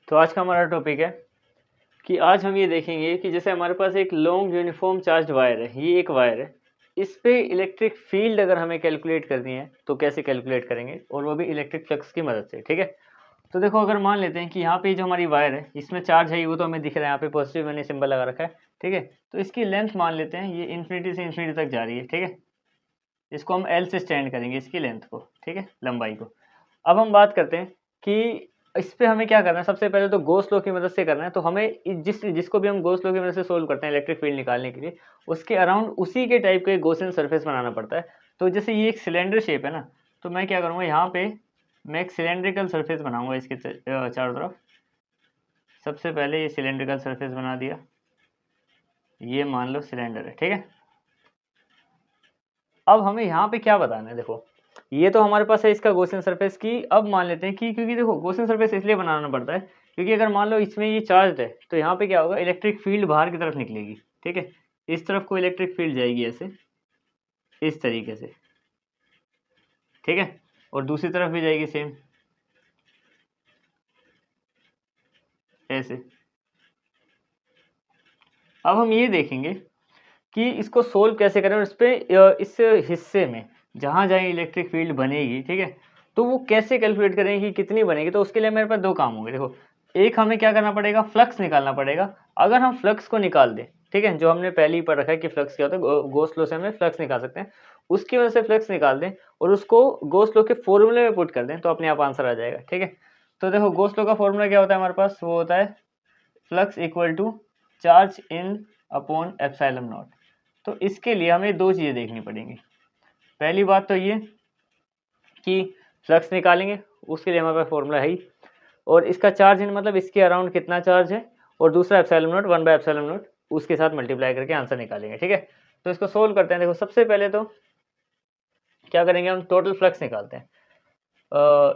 तो आज का हमारा टॉपिक है कि आज हम ये देखेंगे कि जैसे हमारे पास एक लॉन्ग यूनिफॉर्म चार्ज वायर है, ये एक वायर है, इस पे इलेक्ट्रिक फील्ड अगर हमें कैलकुलेट करनी है तो कैसे कैलकुलेट करेंगे, और वो भी इलेक्ट्रिक फ्लक्स की मदद से। ठीक है, तो देखो अगर मान लेते हैं कि यहाँ पे जो हमारी वायर है इसमें चार्ज है, वो तो हमें दिख रहा है, यहाँ पे पॉजिटिव मैंने सिंबल लगा रखा है। ठीक है, तो इसकी लेंथ मान लेते हैं ये इन्फिनिटी से इन्फिनिटी तक जा रही है। ठीक है, इसको हम एल से स्टैंड करेंगे, इसकी लेंथ को। ठीक है, लंबाई को। अब हम बात करते हैं कि इस पे हमें क्या करना है। सबसे पहले तो गॉस लॉ की मदद से करना है। तो हमें जिसको भी हम गॉस लॉ की मदद से सोल्व करते हैं इलेक्ट्रिक फील्ड निकालने के लिए, उसके अराउंड उसी के टाइप का एक गॉसियन सरफेस बनाना पड़ता है। तो जैसे ये एक सिलेंडर शेप है ना, तो मैं क्या करूँगा, यहाँ पे मैं एक सिलेंड्रिकल सरफेस बनाऊंगा इसके चारों तरफ। सबसे पहले ये सिलेंड्रिकल सरफेस बना दिया, ये मान लो सिलेंडर है। ठीक है, अब हमें यहाँ पे क्या बताना है, देखो ये तो हमारे पास है इसका गॉसियन सरफेस की। अब मान लेते हैं कि क्योंकि देखो गॉसियन सरफेस इसलिए बनाना पड़ता है क्योंकि अगर मान लो इसमें ये चार्ज है तो यहाँ पे क्या होगा, इलेक्ट्रिक फील्ड बाहर की तरफ निकलेगी। ठीक है, इस तरफ को इलेक्ट्रिक फील्ड जाएगी ऐसे, इस तरीके से। ठीक है, और दूसरी तरफ भी जाएगी सेम ऐसे। अब हम ये देखेंगे कि इसको सोल्व कैसे करें, और इस पे इस हिस्से में जहाँ जहाँ इलेक्ट्रिक फील्ड बनेगी, ठीक है, तो वो कैसे कैलकुलेट करें कि कितनी बनेगी। तो उसके लिए मेरे पास दो काम होंगे। देखो, एक हमें क्या करना पड़ेगा, फ्लक्स निकालना पड़ेगा। अगर हम फ्लक्स को निकाल दें, ठीक है, जो हमने पहले ही पढ़ रखा है कि फ्लक्स क्या होता है, गॉस लॉ से हमें फ्लक्स निकाल सकते हैं, उसकी वजह से फ्लक्स निकाल दें और उसको गॉस लॉ के फॉर्मूले में पुट कर दें तो अपने आप आंसर आ जाएगा। ठीक है, तो देखो गॉस लॉ का फॉर्मूला क्या होता है हमारे पास, वो होता है flux equal to charge in upon epsilon naught. तो इसके लिए हमें दो चीज़ें देखनी पड़ेंगी। पहली बात तो ये कि फ्लक्स निकालेंगे, उसके लिए हमारे पास फॉर्मूला है ही, और इसका चार्ज इन मतलब इसके अराउंड कितना चार्ज है, और दूसरा एप्सिलॉन नॉट 1/एप्सिलॉन नॉट, उसके साथ मल्टीप्लाई करके आंसर निकालेंगे। ठीक है, तो इसको सोल्व करते हैं। देखो सबसे पहले तो क्या करेंगे, हम टोटल फ्लक्स निकालते हैं।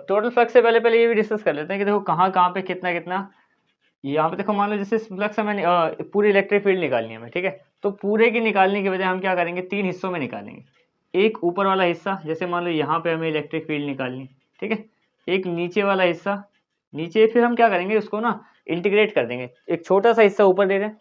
टोटल फ्लक्स से पहले पहले ये भी डिस्कस कर लेते हैं कि देखो कहाँ कहाँ पे कितना कितना। यहाँ पे देखो मान लो जैसे फ्लक्स हमें पूरी इलेक्ट्रिक फील्ड निकालनी है हमें। ठीक है, तो पूरे की निकालने की बजाय हम क्या करेंगे, तीन हिस्सों में निकालेंगे। एक ऊपर वाला हिस्सा, जैसे मान लो यहाँ पे हमें इलेक्ट्रिक फील्ड निकालनी। ठीक है, एक नीचे वाला हिस्सा, नीचे फिर हम क्या करेंगे, उसको ना इंटीग्रेट कर देंगे। एक छोटा सा हिस्सा ऊपर दे रहे हैं,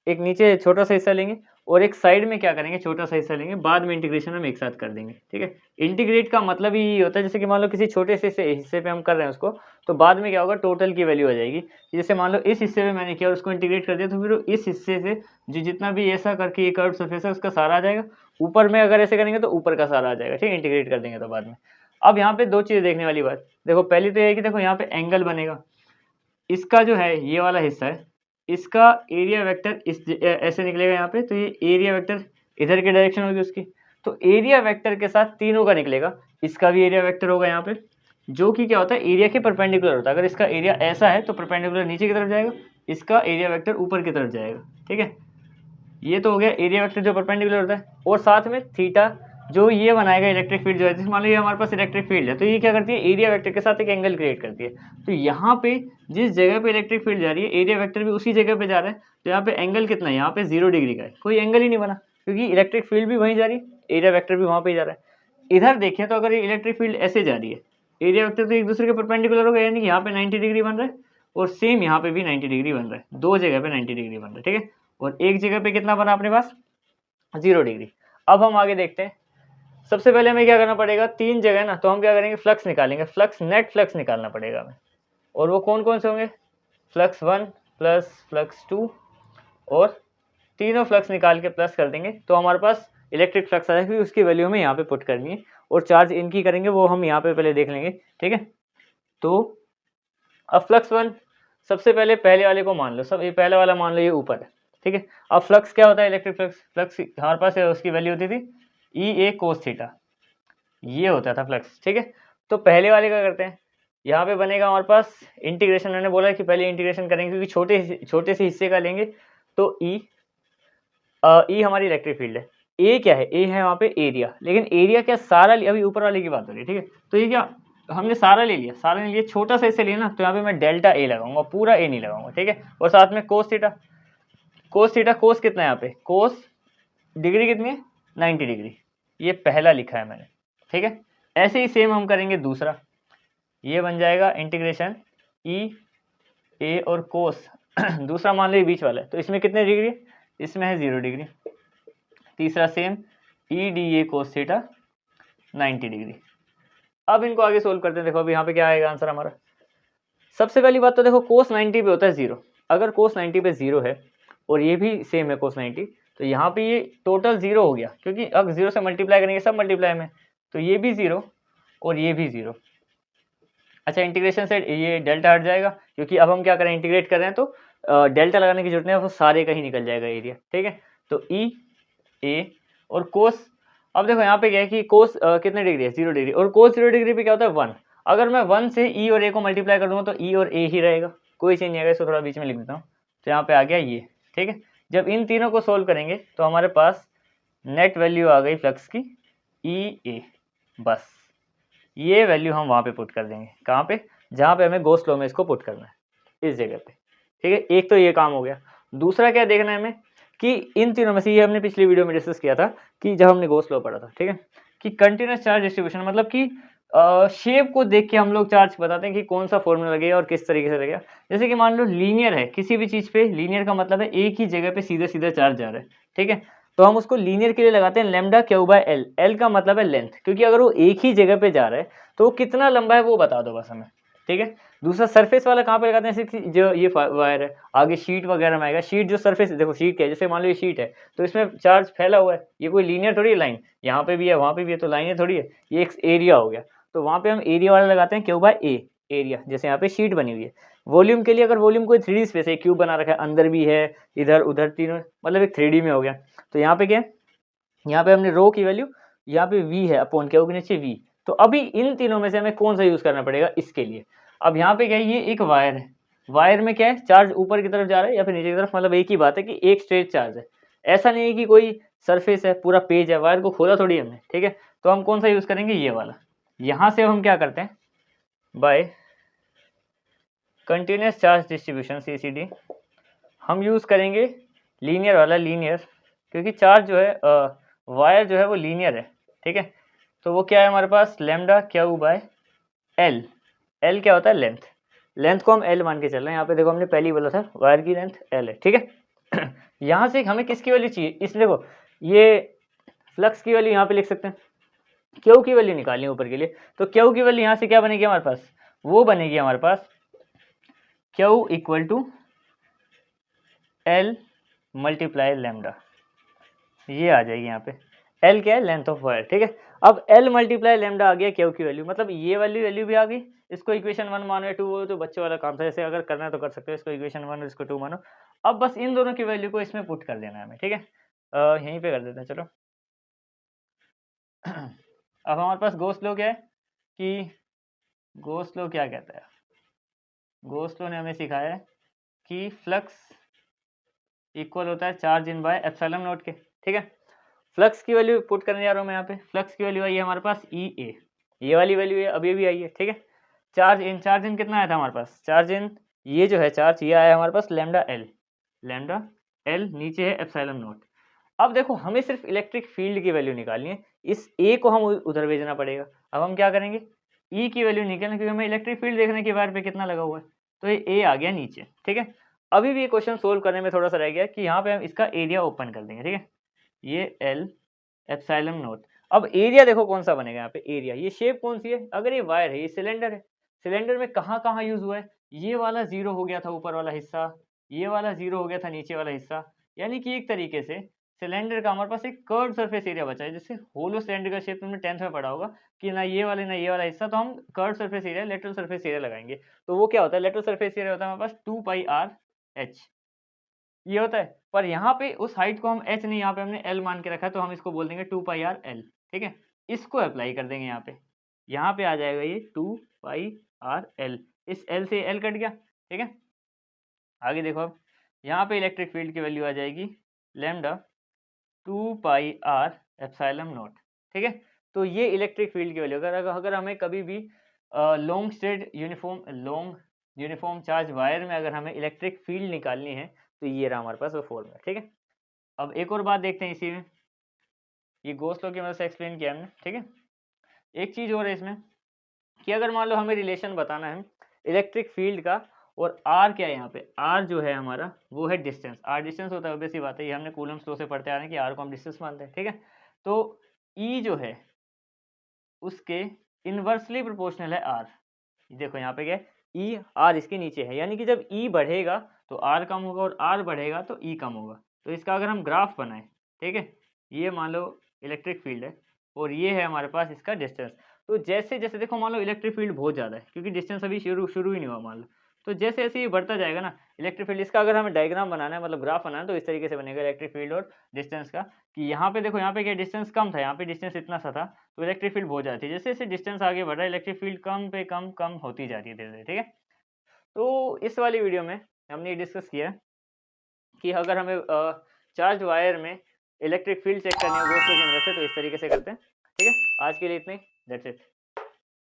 एक नीचे छोटा सा हिस्सा लेंगे, और एक साइड में क्या करेंगे, छोटा सा हिस्सा लेंगे। बाद में इंटीग्रेशन हम एक साथ कर देंगे। ठीक है, इंटीग्रेट का मतलब ही होता है, जैसे कि मान लो किसी छोटे से हिस्से पे हम कर रहे हैं उसको, तो बाद में क्या होगा, टोटल की वैल्यू आ जाएगी। जैसे मान लो इस हिस्से में मैंने किया और उसको इंटीग्रेट कर दिया, तो फिर इस हिस्से से जो जितना भी ऐसा करके ये कर्व सरफेस है उसका सारा आ जाएगा। ऊपर में अगर ऐसे करेंगे तो ऊपर का सारा आ जाएगा। ठीक है, इंटीग्रेट कर देंगे तो बाद में। अब यहाँ पे दो चीज़ें देखने वाली बात, देखो पहली तो ये है कि देखो यहाँ पे एंगल बनेगा, इसका जो है ये वाला हिस्सा है, इसका एरिया वेक्टर इस ऐसे निकलेगा यहाँ पे, तो ये एरिया वेक्टर इधर की डायरेक्शन होगी उसकी, तो एरिया वेक्टर के साथ तीनों का निकलेगा। इसका भी एरिया वेक्टर होगा यहाँ पे, जो कि क्या होता है, एरिया के परपेंडिकुलर होता है। अगर इसका एरिया ऐसा है तो परपेंडिकुलर नीचे की तरफ जाएगा, इसका एरिया वेक्टर ऊपर की तरफ जाएगा। ठीक है, ये तो हो गया एरिया वेक्टर जो परपेंडिकुलर होता है, और साथ में थीटा जो ये बनाएगा इलेक्ट्रिक फील्ड जो है। जैसे मान लो ये हमारे पास इलेक्ट्रिक फील्ड है, तो ये क्या करती है, एरिया वेक्टर के साथ एक एंगल क्रिएट करती है। तो यहाँ पे जिस जगह पे इलेक्ट्रिक फील्ड जा रही है, एरिया वेक्टर भी उसी जगह पे जा रहा है। तो यहाँ पे एंगल कितना है, यहाँ पे 0 डिग्री का है, कोई एंगल ही नहीं बना, क्योंकि इलेक्ट्रिक फील्ड भी वहीं जा रही है, एरिया वेक्टर भी वहाँ पे जा रहा है। इधर देखें तो अगर ये इलेक्ट्रिक फील्ड ऐसे जा रही है, एरिया वेक्टर तो एक दूसरे के परपेंडिकुलर होगा, यानी कि यहाँ पे 90 डिग्री बन रहा है, और सेम यहाँ पे भी 90 डिग्री बन रहा है, दो जगह पे 90 डिग्री बन रहा है। ठीक है, और एक जगह पे कितना बना अपने पास, 0 डिग्री। अब हम आगे देखते हैं। सबसे पहले हमें क्या करना पड़ेगा, तीन जगह ना, तो हम क्या करेंगे, फ्लक्स निकालेंगे। फ्लक्स, नेट फ्लक्स निकालना पड़ेगा हमें, और वो कौन कौन से होंगे, फ्लक्स 1 प्लस फ्लक्स 2, और तीनों फ्लक्स निकाल के प्लस कर देंगे तो हमारे पास इलेक्ट्रिक फ्लक्स आ जाएगी। उसकी वैल्यू हमें यहाँ पे पुट करनी है, और चार्ज इनकी करेंगे वो हम यहाँ पे पहले देख लेंगे। ठीक है, तो अब फ्लक्स 1, सबसे पहले पहले वाले को मान लो, सब ये पहले वाला मान लो, ये ऊपर है। ठीक है, अब फ्लक्स क्या होता है, इलेक्ट्रिक फ्लक्स, फ्लक्स हमारे पास उसकी वैल्यू होती थी ई ए कोस थीटा, ये होता था फ्लक्स। ठीक है, तो पहले वाले का करते हैं। यहाँ पे बनेगा हमारे पास इंटीग्रेशन, मैंने बोला कि पहले इंटीग्रेशन करेंगे क्योंकि छोटे से हिस्से का लेंगे। तो ई हमारी इलेक्ट्रिक फील्ड है, ए क्या है, ए है वहाँ पे एरिया, लेकिन एरिया क्या सारा, अभी ऊपर वाले की बात हो रही है। ठीक है, तो ये क्या, हमने सारा ले लिया, सारा ले लिया, छोटा सा हिस्से लिया ना, तो यहाँ पे मैं डेल्टा ए लगाऊंगा, पूरा ए नहीं लगाऊंगा। ठीक है, और साथ में कोस थीटा, कोस थीटा, कोस कितना है यहाँ पे, कोस डिग्री कितनी है, 90 डिग्री, ये पहला लिखा है मैंने। ठीक है, ऐसे ही सेम हम करेंगे दूसरा, ये बन जाएगा इंटीग्रेशन ई ए और कोस दूसरा मान लो ये बीच वाला है, तो इसमें कितने डिग्री, इसमें है 0 डिग्री। तीसरा same E D A cos theta 90 degree. अब इनको आगे सोल्व करते हैं। देखो अब यहाँ पे क्या आएगा आंसर हमारा। सबसे पहली बात तो देखो कोस 90 पे होता है 0, अगर कोस 90 पे 0 है और ये भी सेम है कोस 90, तो यहाँ पे ये टोटल 0 हो गया, क्योंकि अब 0 से मल्टीप्लाई करेंगे सब मल्टीप्लाई में, तो ये भी 0 और ये भी 0। अच्छा इंटीग्रेशन से ये डेल्टा हट जाएगा, क्योंकि अब हम क्या करें, इंटीग्रेट कर रहे हैं तो डेल्टा लगाने की जरूरत नहीं है, वो सारे का ही निकल जाएगा एरिया। ठीक है, तो ई ए और कोस, अब देखो यहाँ पे क्या है कि कोस कितने डिग्री है, 0 डिग्री, और कोस 0 डिग्री पे क्या होता है 1। अगर मैं 1 से ई और ए को मल्टीप्लाई कर दूंगा तो ई और ए ही रहेगा, कोई चेंज नहीं आएगा। इसको थोड़ा बीच में लिख देता हूँ, तो यहाँ पे आ गया ये। ठीक है, जब इन तीनों को सोल्व करेंगे तो हमारे पास नेट वैल्यू आ गई फ्लक्स की ई ए। बस ये वैल्यू हम वहाँ पे पुट कर देंगे, कहाँ पे, जहाँ पे हमें गॉस लॉ में इसको पुट करना है, इस जगह पे। ठीक है, एक तो ये काम हो गया। दूसरा क्या देखना है हमें कि इन तीनों में से, ये हमने पिछली वीडियो में डिस्कस किया था कि जब हमने गॉस लॉ पढ़ा था, ठीक है, कि कंटिन्यूस चार्ज डिस्ट्रीब्यूशन मतलब कि शेप को देख के हम लोग चार्ज बताते हैं कि कौन सा फॉर्मूला लगेगा और किस तरीके से लगेगा। जैसे कि मान लो लीनियर है, किसी भी चीज़ पे लीनियर का मतलब है एक ही जगह पे सीधे सीधे चार्ज जा रहा है। ठीक है, तो हम उसको लीनियर के लिए लगाते हैं lambda q by l. L का मतलब है लेंथ, क्योंकि अगर वो एक ही जगह पे जा रहा है तो वो कितना लंबा है वो बता दो बस हमें। ठीक है, दूसरा सरफेस वाला कहाँ पे लगाते हैं, जैसे जो ये वायर है आगे शीट वगैरह में आएगा। शीट जो सरफेस, देखो शीट क्या है, जैसे मान लो ये शीट है तो इसमें चार्ज फैला हुआ है, ये कोई लीनियर थोड़ी है, लाइन यहाँ पे भी है वहाँ पे भी है, तो लाइनें थोड़ी है, ये एक एरिया हो गया। तो वहाँ पे हम एरिया वाला लगाते हैं क्यू बाय ए, एरिया। जैसे यहाँ पे शीट बनी हुई है। वॉल्यूम के लिए अगर वॉल्यूम कोई 3D स्पेस है, क्यूब बना रखा है, अंदर भी है इधर उधर तीनों, मतलब एक 3D में हो गया। तो यहाँ पे क्या है, यहाँ पे हमने रो की वैल्यू, यहाँ पे v है अपॉन क्यू के नीचे v। तो अभी इन तीनों में से हमें कौन सा यूज करना पड़ेगा इसके लिए। अब यहाँ पे क्या है, ये एक वायर है, वायर में क्या है, चार्ज ऊपर की तरफ जा रहा है या फिर नीचे की तरफ, मतलब एक ही बात है कि एक स्ट्रेट चार्ज है। ऐसा नहीं है कि कोई सरफेस है, पूरा पेज है, वायर को खोला थोड़ी हमने। ठीक है, तो हम कौन सा यूज करेंगे, ये वाला। यहाँ से हम क्या करते हैं, by continuous charge distribution CCD हम यूज करेंगे लीनियर वाला, लीनियर, क्योंकि चार्ज जो है वायर जो है वो लीनियर है। ठीक है, तो वो क्या है हमारे पास, lambda q by l. L क्या होता है, लेंथ। लेंथ को हम एल मान के चल रहे हैं। यहाँ पे देखो हमने पहले ही बोला था वायर की लेंथ एल है। ठीक है, यहाँ से हमें किसकी वैल्यू चाहिए, इस देखो ये फ्लक्स की वैल्यू यहाँ पे लिख सकते हैं, क्यू की वैल्यू निकालनी है ऊपर के लिए। तो क्यू की वैल्यू यहाँ से क्या बनेगी हमारे पास, वो बनेगी हमारे पास q equal to l multiply lambda, ये आ जाएगी यहाँ पे। एल क्या है, लेंथ ऑफ वायर। ठीक है, अब एल मल्टीप्लाई लैम्डा आ गया क्यू की वैल्यू, मतलब ये वैल्यू भी आ गई। इसको इक्वेशन 1 मानो या 2, वो तो बच्चे वाला काम था, जैसे अगर करना है तो कर सकते हो, इसको इक्वेशन 1 और इसको 2 मानो। अब बस इन दोनों की वैल्यू को इसमें पुट कर देना है हमें। ठीक है, यहीं पे कर देते हैं चलो। अब हमारे पास गॉस लॉ क्या है, कि गॉस लॉ क्या कहता है, गॉस लॉ ने हमें सिखाया है कि फ्लक्स इक्वल होता है charge in by epsilon not के। ठीक है, फ्लक्स की वैल्यू पुट करने जा रहा हूँ मैं यहाँ पे। फ्लक्स की वैल्यू आई है हमारे पास ई ए, ये वाली वैल्यू है, अब ये भी आई है। ठीक है, चार्ज इन कितना आया था हमारे पास, चार्ज इन ये जो है चार्ज, ये आया हमारे पास लैम्डा एल, नीचे है एप्सिलॉन नॉट। अब देखो हमें सिर्फ इलेक्ट्रिक फील्ड की वैल्यू निकालनी है, इस ए को हम उधर भेजना पड़ेगा। अब हम क्या करेंगे, ई की वैल्यू निकालना, क्योंकि हमें इलेक्ट्रिक फील्ड देखने की वायर पे कितना लगा हुआ है, तो ये ए आ गया नीचे। ठीक है, अभी भी ये क्वेश्चन सोल्व करने में थोड़ा सा रह गया कि यहाँ पे हम इसका एरिया ओपन कर देंगे। ठीक है, ये एल एप्सिलॉन नॉट। अब एरिया देखो कौन सा बनेगा यहाँ पे, एरिया, ये शेप कौन सी है, अगर ये वायर है, ये सिलेंडर है, सिलेंडर में कहाँ कहाँ यूज हुआ है, ये वाला 0 हो गया था ऊपर वाला हिस्सा, ये वाला 0 हो गया था नीचे वाला हिस्सा। यानी कि एक तरीके से सिलेंडर का हमारे पास एक कर्व सरफेस एरिया बचा है, जैसे होलो सिलेंडर का शेप तुमने 10th में पढ़ा होगा कि ना ये वाला ना ये वाला हिस्सा, तो हम curve surface area, lateral surface area लगाएंगे। तो वो क्या होता है, लेटरल सरफेस एरिया होता है हमारे पास 2 पाई आर एच, ये होता है। पर यहाँ पे उस हाइट को हम एच नहीं, यहाँ पे हमने एल मान के रखा है, तो हम इसको बोल देंगे 2 पाई आर एल। ठीक है, इसको अप्लाई कर देंगे यहाँ पे आ जाएगा ये 2 पाई आर एल, इस एल से एल कट गया। ठीक है, आगे देखो, अब यहाँ पे इलेक्ट्रिक फील्ड की वैल्यू आ जाएगी lambda 2 pi r epsilon naught. ठीक है, तो ये इलेक्ट्रिक फील्ड की वैल्यू, अगर हमें कभी भी लॉन्ग यूनिफॉर्म चार्ज वायर में अगर हमें इलेक्ट्रिक फील्ड निकालनी है, तो ये रहा हमारे पास वो फॉर्मूला। ठीक है, अब एक और बात देखते हैं इसी में, ये गॉस लॉ की मदद से एक्सप्लेन किया हमने। ठीक है, एक चीज़ और है इसमें कि अगर मान लो हमें रिलेशन बताना है इलेक्ट्रिक फील्ड का और आर क्या है यहाँ पे, आर जो है हमारा वो है डिस्टेंस, आर डिस्टेंस होता है, ऑब्वियस सी बात है, ये हमने कूलम्स लॉ से पढ़ते आ रहे हैं कि आर को हम डिस्टेंस मानते हैं, ठीक है। तो ई जो है उसके इन्वर्सली प्रोपोर्शनल है आर। देखो यहाँ पे क्या है, ई आर इसके नीचे है, यानी कि जब ई बढ़ेगा तो आर कम होगा और आर बढ़ेगा तो ई कम होगा। तो इसका अगर हम ग्राफ बनाएं, ठीक है, ये मान लो इलेक्ट्रिक फील्ड है और ये है हमारे पास इसका डिस्टेंस। तो जैसे जैसे देखो मान लो इलेक्ट्रिक फील्ड बहुत ज़्यादा है क्योंकि डिस्टेंस अभी शुरू ही नहीं हुआ मान लो, तो जैसे जैसे ये बढ़ता जाएगा ना इलेक्ट्रिक फील्ड, इसका अगर हमें डायग्राम बनाना है मतलब ग्राफ बनाना है तो इस तरीके से बनेगा इलेक्ट्रिक फील्ड और डिस्टेंस का, कि यहाँ पे देखो यहाँ पे क्या डिस्टेंस कम था, यहाँ पे डिस्टेंस इतना सा था तो इलेक्ट्रिक फील्ड बहुत जाती है, जैसे जैसे डिस्टेंस आगे बढ़ रहा है इलेक्ट्रिक फील्ड कम पे कम कम होती जा रही है धीरे धीरे, ठीक है। तो इस वाली वीडियो में हमने ये डिस्कस किया कि अगर हमें चार्ज वायर में इलेक्ट्रिक फील्ड चेक करनी है गॉस लॉ की मदद से तो इस तरीके से करते हैं, ठीक है। आज के लिए इतना ही, दैट्स इट।